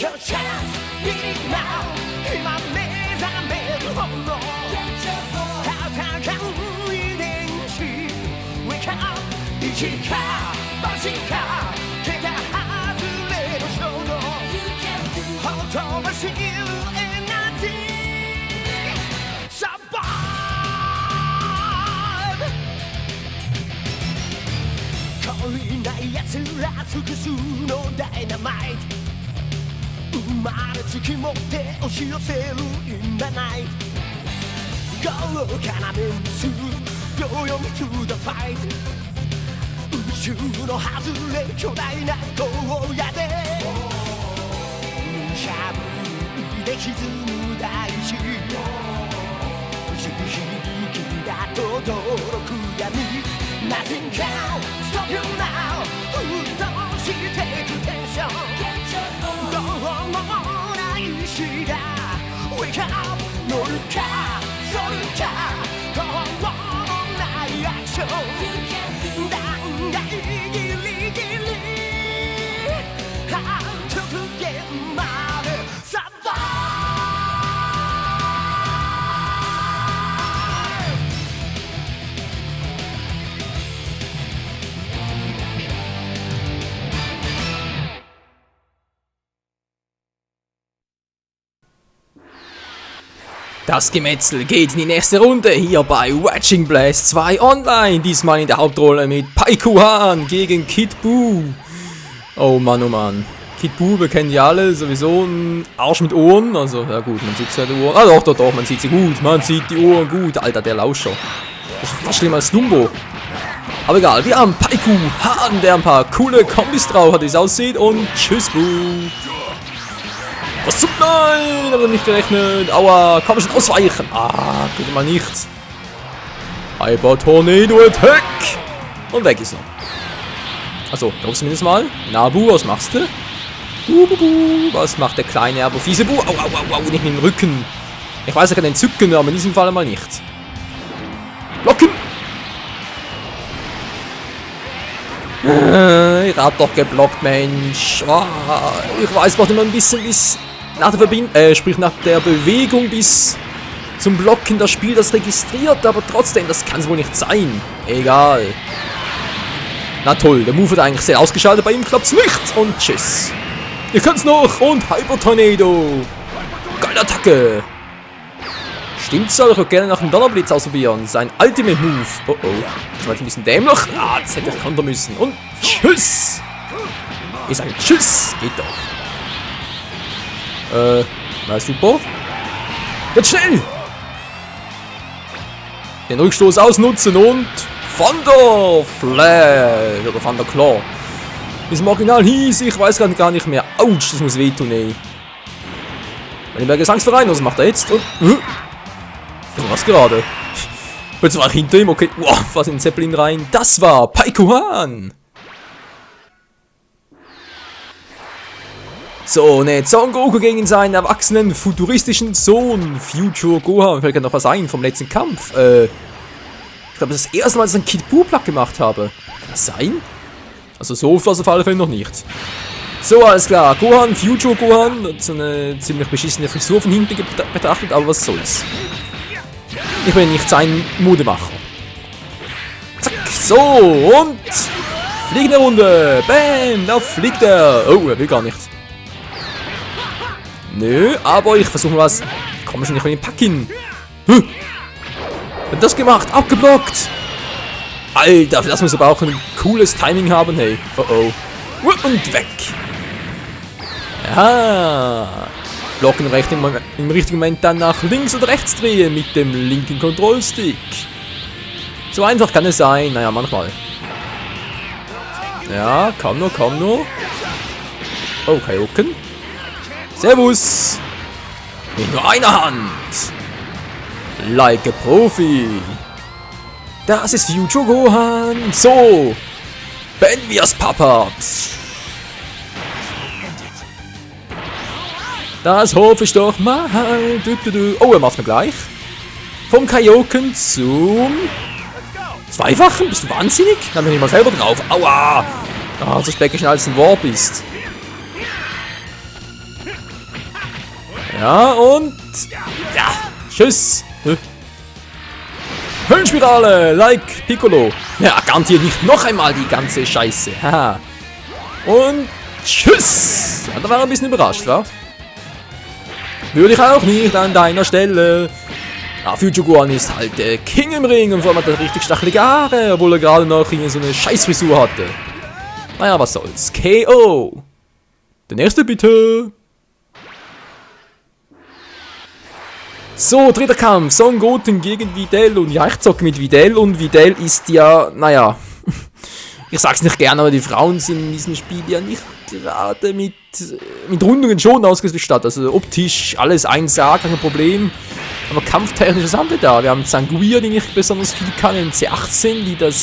your chance, beat it now.今目覚めるほど戦う遺伝子 Wake up 一か八か手が外れる衝動ほとばしるエナジー Survive 恋ない奴ら複数のダイナマイト生まれつき持って押し寄せる今ない豪華なメンツ秒読み to the fight 宇宙の外れ巨大な荒野で無茶ぶりで歪む大地地響きが轟く闇 Nothing can stop you now 沸騰してくテンションどうもない日が Wake up 乗るかそるかどうもないアクション断崖ギリギリ極限までサバDas Gemetzel geht in die nächste Runde hier bei Watching Blast 2 Online. Diesmal in der Hauptrolle mit Paikuhan gegen Kid Buu. Oh Mann, oh Mann. Kid Buu, wir kennen die alle, sowieso ein Arsch mit Ohren. Also, ja gut, man sieht ja die Ohren. Ah doch, man sieht sie gut. Man sieht die Ohren gut. Alter, der Lauscher. Das ist fast schlimmer als Dumbo. Aber egal, wir haben Paikuhan, der ein paar coole Kombis drauf hat, wie es aussieht. Und tschüss, Buu. Was zum Nein, aber nicht gerechnet. Aua, komm schon ausweichen. Ah, tut mal nichts. Hyper Tornado Attack. Und weg ist er. Achso, da zumindest mal. Na, Bu, was machst du? Was macht der kleine, aber fiese Bu? Au, nicht mit dem Rücken. Ich weiß, er kann entzücken, aber in diesem Fall mal nicht. Blocken. Ich hab doch geblockt, Mensch. Oh, ich weiß, braucht immer ein bisschen bis nach der sprich nach der Bewegung bis zum Blocken das Spiel das registriert, aber trotzdem, das kann es wohl nicht sein. Egal. Na toll, der Move hat eigentlich sehr ausgeschaltet, bei ihm klappt's nicht. Und tschüss. Ihr könnt's noch und Hyper Tornado. Geile Attacke. Stimmt's, soll ich auch gerne nach dem Donnerblitz ausprobieren. Sein Ultimate Move. Oh oh. Das war jetzt ein bisschen dämlich. Ah, das hätte ich kontern müssen. Und tschüss. Ich sage tschüss. Geht doch. Na super. Jetzt schnell. Den Rückstoß ausnutzen und Thunder Flash. Oder Thunder Claw. Wie es im Original hieß, ich weiß gerade gar nicht mehr. Autsch, das muss wehtun, ey. Wenn Gesangsverein, was macht er jetzt? Und, was gerade? Jetzt war ich hinter ihm, okay. Wow, was in den Zeppelin rein. Das war Paikuhan. So, ne, Son Goku gegen seinen erwachsenen futuristischen Sohn, Future Gohan. Fällt gerade noch was ein vom letzten Kampf. Ich glaube, das ist das erste Mal, dass ich einen Kid Buu Plug gemacht habe. Kann das sein? Also so oft war es auf alle Fälle noch nicht. So, alles klar. Gohan, Future Gohan. Hat so eine ziemlich beschissene Frisur von hinten betrachtet, aber was soll's. Ich bin nicht sein Modemacher. Zack, so, und fliegende Runde. Bam, da fliegt er. Oh, er will gar nicht. Nö, aber ich versuche mal was. Komm schon, ich will ihn packen. Hat das gemacht, abgeblockt. Alter, das muss aber auch ein cooles Timing haben, hey. Oh oh. Und weg. Ja. Blocken im richtigen Moment dann nach links oder rechts drehen mit dem linken Kontrollstick. So einfach kann es sein. Naja, manchmal. Ja, komm nur, komm nur. Oh, Kaioken. Servus. Mit nur einer Hand. Like a Profi. Das ist Future Gohan. So. Beenden wir's, Papa. Das hoffe ich doch mal. Oh, er macht mir gleich. Vom Kaioken zum Zweifachen? Bist du wahnsinnig? Dann bin ich mal selber drauf. Aua. Ah, so speckig schnell als ein Warp ist. Ja, und... Ja, tschüss. Höllenspirale, like Piccolo. Ja, garantiert nicht noch einmal die ganze Scheiße. Haha. Und tschüss. Ja, da war er ein bisschen überrascht, wa? Würde ich auch nicht an deiner Stelle. Ja, Future Gohan ist halt der King im Ring und vor allem hat er richtig stachelige Haare, obwohl er gerade noch so eine Scheißfrisur hatte. Naja, was soll's. KO. Der nächste bitte. So, dritter Kampf. Son Goten gegen Videl. Und ja, ich zocke mit Videl. Und Videl ist ja, naja, ich sag's nicht gerne, aber die Frauen sind in diesem Spiel ja nicht gerade mit Rundungen schon ausgestattet. Also optisch alles 1A, kein Problem. Aber kampftechnisch haben wir da. Wir haben Zanguia, die nicht besonders viel kann, einen C18,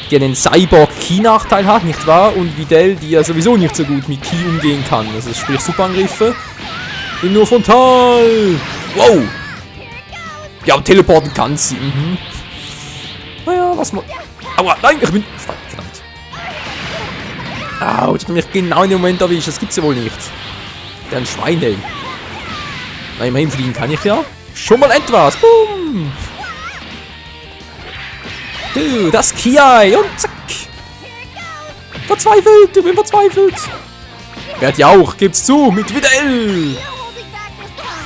die einen Cyborg-Ki-Nachteil hat, nicht wahr? Und Videl, die ja sowieso nicht so gut mit Ki umgehen kann. Also sprich Superangriffe. Nur frontal. Wow. Ja, aber teleporten kann sie. Mhm. Naja, was mal. Aua, nein, ich bin. Verdammt. Au, ich hab mich genau in dem Moment erwischt. Das gibt's ja wohl nicht. Der ein Schwein, ey. Na, immerhin fliegen kann ich ja. Schon mal etwas. Boom. Du, das Kiai. Und zack. Verzweifelt. Ich bin verzweifelt. Werd ja auch. Gibt's zu. Mit Videl.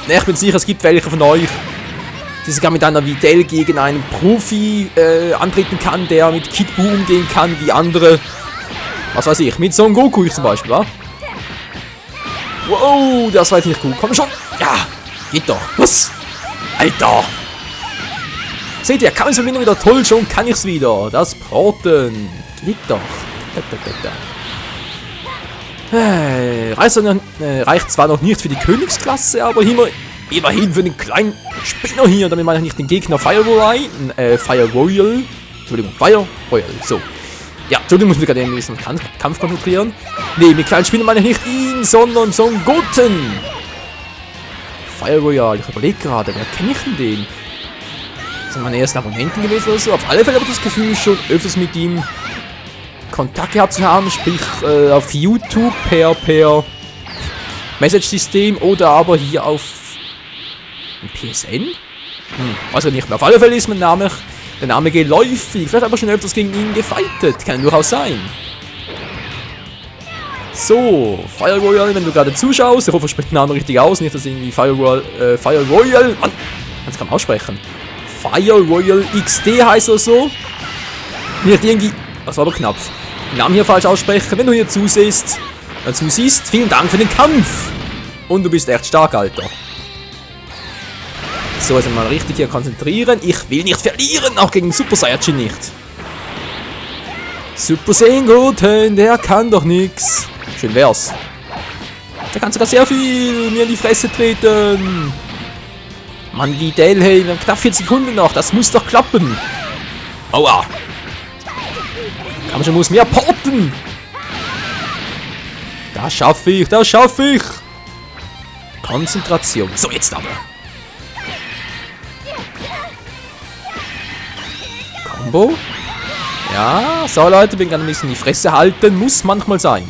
Ne, ich bin sicher, es gibt welche von euch, die sogar mit einer Videl gegen einen Profi antreten kann, der mit Kid Buu umgehen kann, wie andere, was weiß ich, mit Son Goku zum Beispiel, wa? Wow, das war jetzt nicht gut. Komm schon. Ja, geht doch. Was? Alter. Seht ihr, Kampfverbindung wieder toll, schon kann ich's wieder. Das Porten. Geht doch. Reicht zwar noch nicht für die Königsklasse, aber immerhin für den kleinen Spinner hier. Damit meine ich nicht den Gegner Fire Royal. Entschuldigung, Fire Royal. So. Ja, Entschuldigung, muss mich gerade in diesen Kampf konzentrieren. Ne, mit kleinen Spinner meine ich nicht ihn, sondern Son Goten. Fire Royal, ich überlege gerade, wer kenne ich denn den? Sind meine ersten Abonnenten gewesen oder so? Auf alle Fälle habe ich das Gefühl, schon öfters mit ihm Kontakt gehabt zu haben, sprich auf YouTube per Message-System oder aber hier auf PSN? Also nicht mehr. Auf alle Fälle ist der Name geläufig. Vielleicht aber schon öfters gegen ihn gefightet. Kann durchaus sein. So, Fire Royal, wenn du gerade zuschaust. Ich hoffe, ich spreche den Namen richtig aus. Nicht, dass irgendwie Fire Royal. Mann, kannst kaum aussprechen. Fire Royal XD heißt er so. Nicht irgendwie. Das war aber knapp. Den Namen hier falsch aussprechen. Wenn du hier zusiehst, vielen Dank für den Kampf. Und du bist echt stark, Alter. So, also mal richtig hier konzentrieren. Ich will nicht verlieren, auch gegen Super Saiyajin nicht. Super Saiyan Goten, der kann doch nix. Schön wär's. Der kann sogar sehr viel mir in die Fresse treten. Mann, Videl, hey, wir haben knapp 40 Sekunden noch. Das muss doch klappen. Aua. Kamscha muss mehr porten. Das schaffe ich, das schaffe ich. Konzentration. So, jetzt aber. Combo. Ja, so Leute, bin gerade ein bisschen die Fresse halten. Muss manchmal sein.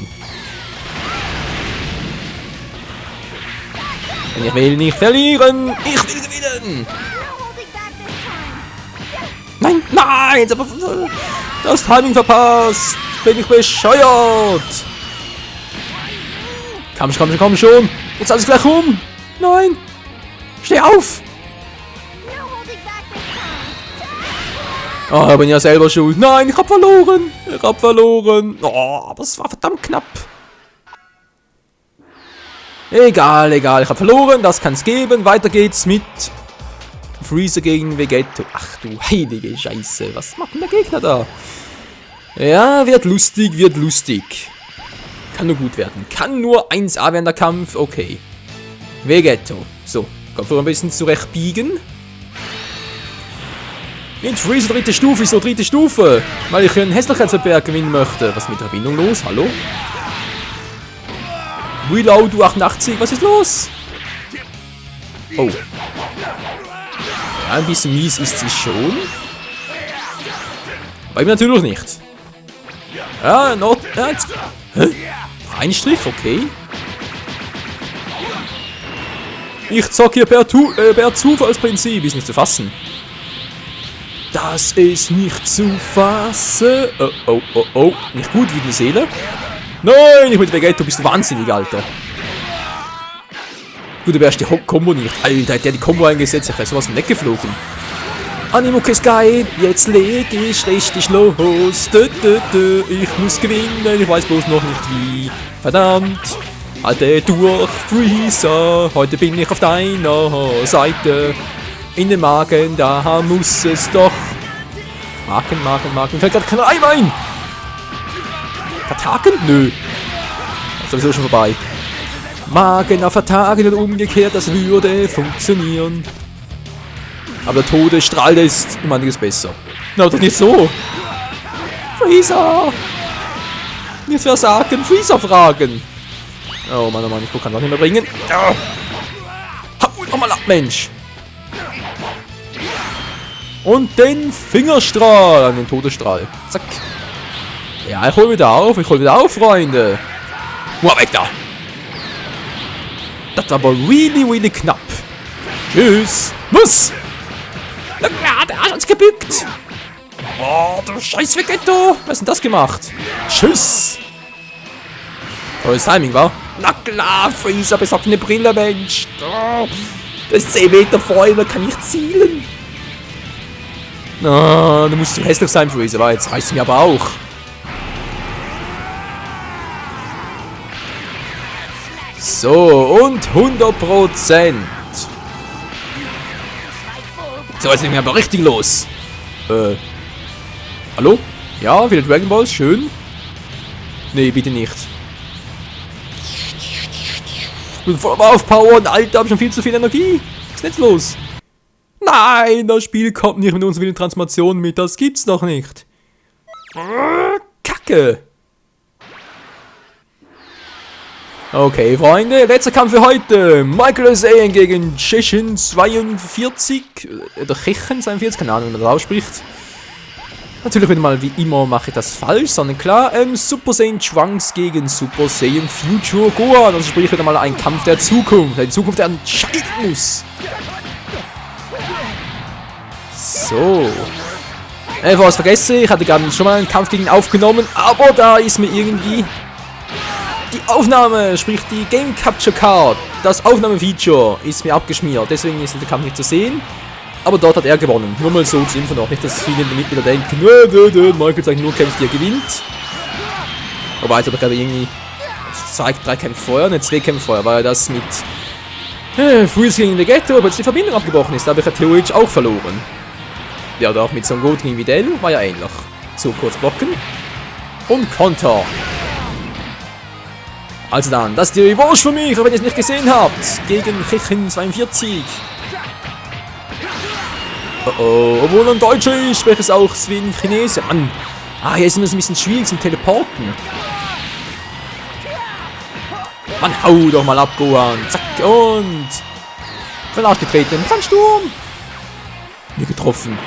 Denn ich will nicht verlieren. Ich will gewinnen. Nein, nein, aber das Timing verpasst. Bin ich bescheuert. Komm schon. Jetzt alles gleich um. Nein. Steh auf. Oh, ich bin ja selber schuld. Nein, ich hab verloren. Oh, aber es war verdammt knapp. Egal. Ich hab verloren. Das kann's geben. Weiter geht's mit Freezer gegen Vegetto. Ach du heilige Scheiße. Was macht denn der Gegner da? Ja, wird lustig. Kann nur gut werden. Kann nur 1A werden der Kampf. Okay. Vegetto. So, Kopfhörer ein bisschen zurechtbiegen. Mit Freezer dritte Stufe. Weil ich einen Hässlichkeitswettbewerb gewinnen möchte. Was ist mit der Verbindung los? Hallo? Reload, du 88. Was ist los? Oh. Ja, ein bisschen mies ist sie schon. Bei mir natürlich nicht. Ja, jetzt. Hä? Ein Strich, okay. Ich zock hier per Zufallsprinzip. Ist nicht zu fassen. Das ist nicht zu fassen. Oh. Nicht gut wie die Seele. Nein, ich mit Vegetto. Bist du wahnsinnig, Alter. Gut, du wärst die Kombo nicht. Alter, hat der die Kombo eingesetzt. Ich wäre sowas von weggeflogen. Animuke Sky, jetzt leg ich richtig los. Ich muss gewinnen, ich weiß bloß noch nicht wie. Verdammt, halte durch, Freezer. Heute bin ich auf deiner Seite. In den Magen, da muss es doch. Magen. Fällt gerade kein Reim ein. Vertagen? Nö. Das ist sowieso schon vorbei. Magen auf vertagen und umgekehrt, das würde funktionieren. Aber der Todesstrahl ist um einiges besser. Na, doch nicht so. Freezer! Jetzt versagen, Freezer fragen. Oh Mann, ich kann doch nicht mehr bringen. Ja. Hau doch mal ab, Mensch. Und den Fingerstrahl an den Todesstrahl. Zack. Ja, ich hol wieder auf, Freunde. Wow, weg da. Das war aber really knapp. Tschüss. Muss. Na klar, der Arsch hat's gebückt. Oh, du scheiß Vegetto. Was ist denn das gemacht? Tschüss. Tolles Timing, wa? Na klar, Freezer besorgt eine Brille, Mensch. Oh, das ist 10 Meter vorher, da kann ich zielen. Oh, du musst zu hässlich sein, Freezer, wa? Jetzt reißt mir aber auch. So, und 100%. So, jetzt legen wir aber richtig los. Hallo? Ja, wieder Dragon Balls, schön. Nee, bitte nicht. Ich bin voll auf Power und Alter, hab schon viel zu viel Energie. Was ist denn jetzt los? Nein, das Spiel kommt nicht mit unserer Transformation mit, das gibt's doch nicht. Kacke. Okay, Freunde, letzter Kampf für heute. Michael Osayan gegen Chechen 42. Oder Chechen 42, keine Ahnung, wie man das ausspricht. Natürlich wieder mal, wie immer, mache ich das falsch, sondern klar, Super Saiyan Trunks gegen Super Saiyan Future Gohan. Also sprich wieder mal ein Kampf der Zukunft, der die Zukunft entscheiden muss. So. Was vergesse, ich hatte gerade schon mal einen Kampf gegen ihn aufgenommen, aber da ist mir irgendwie die Aufnahme, sprich die Game Capture Card, das Aufnahmefeature ist mir abgeschmiert, deswegen ist der Kampf nicht zu sehen. Aber dort hat er gewonnen. Nur mal so zur Info noch, nicht, dass viele Mitglieder denken, Michael zeigt nur Kämpfe, die er gewinnt. Wobei es aber gerade irgendwie 3 Kämpfe vorher, ne 2 Kämpfe vorher, weil das mit Freeze gegen Vegetto, aber jetzt die Verbindung abgebrochen ist, da habe ich ja theoretisch auch verloren. Ja, oder auch mit Son Goten gegen Videl war ja ähnlich. So, kurz blocken. Und Konter. Also dann, das ist die Revanche für mich, wenn ihr es nicht gesehen habt. Gegen Chechen 42. Oh, obwohl er ein Deutscher ist, spreche es auch wie ein Chinese. Mann. Hier ist es ein bisschen schwierig zum Teleporten. Mann, hau doch mal ab, Gohan. Zack, und voll ausgetreten. Brandsturm. Nie getroffen.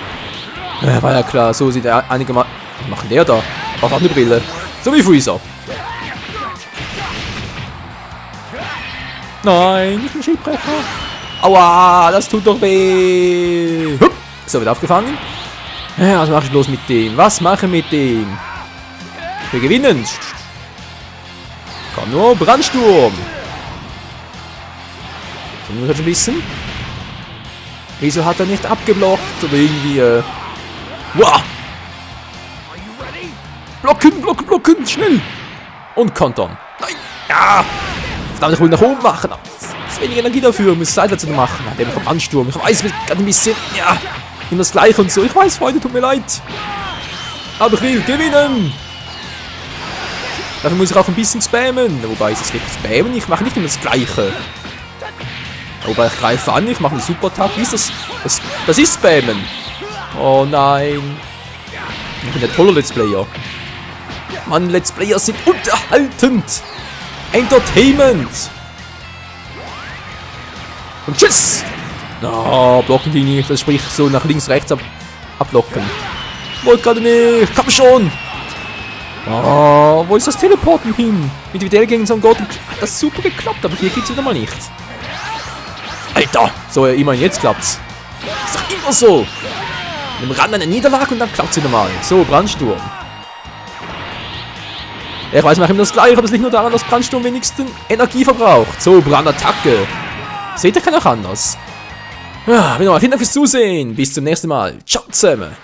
War ja klar, so sieht er einigermaßen. Was macht der da? Braucht auch eine Brille. So wie Freezer. Nein, nicht ein Schildbrecher. Aua, das tut doch weh. Hup. So, wird aufgefangen. Ja, was mache ich bloß mit dem? Was mache ich mit dem? Wir gewinnen. Komm nur, Brandsturm. So, nur ein bisschen. Wieso hat er nicht abgeblockt? Oder irgendwie, wow. Blocken, schnell. Und kontern. Nein. Ja. Verdammt, ich will nach oben machen. Es ist wenig Energie dafür, um es seitwärts zu machen. Der bekommt Ansturm. Ich weiß, es gerade ein bisschen, ja, immer das Gleiche und so. Ich weiß, Freunde, tut mir leid. Aber ich will gewinnen. Dafür muss ich auch ein bisschen spammen. Wobei, ist es wirklich spammen? Ich mache nicht immer das Gleiche. Wobei, ich greife an, ich mache einen Super-Attack. Wie ist das? Das ist spammen. Oh nein. Ich bin der tolle Let's Player. Mann, Let's Player sind unterhaltend. Entertainment. Und tschüss. Na, blocken die nicht. Das spricht so nach links, rechts abblocken. Wollte gerade nicht. Komm schon. Oh, wo ist das Teleporten hin? Mit Videl gegen Son Goten hat das super geklappt, aber hier geht's wieder mal nicht. Donnerwetter! So, immerhin jetzt klappt's. Ist doch immer so. Im Rand eine Niederlage und dann klappt sie normal. So, Brandsturm. Ich weiß, wir machen immer das Gleiche, aber es liegt nur daran, dass Brandsturm wenigstens Energie verbraucht. So, Brandattacke. Seht ihr, kann auch anders. Ja, wieder mal vielen Dank fürs Zusehen. Bis zum nächsten Mal. Ciao zusammen.